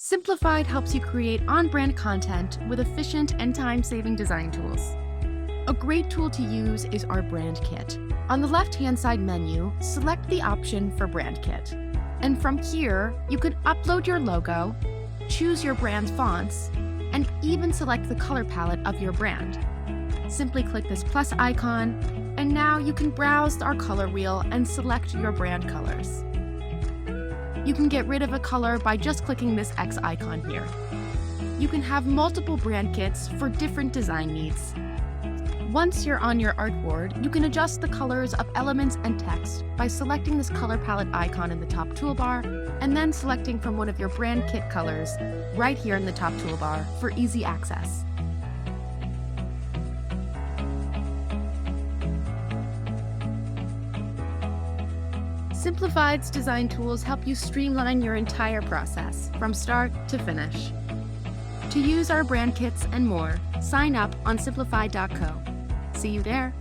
Simplified helps you create on-brand content with efficient and time-saving design tools. A great tool to use is our brand kit. On the left-hand side menu, select the option for brand kit. And from here, you can upload your logo, choose your brand's fonts, and even select the color palette of your brand. Simply click this plus icon, and now you can browse our color wheel and select your brand colors. You can get rid of a color by just clicking this X icon here. You can have multiple brand kits for different design needs. Once you're on your artboard, you can adjust the colors of elements and text by selecting this color palette icon in the top toolbar, and then selecting from one of your brand kit colors right here in the top toolbar for easy access. Simplified's design tools help you streamline your entire process from start to finish. To use our brand kits and more, sign up on simplified.co. See you there.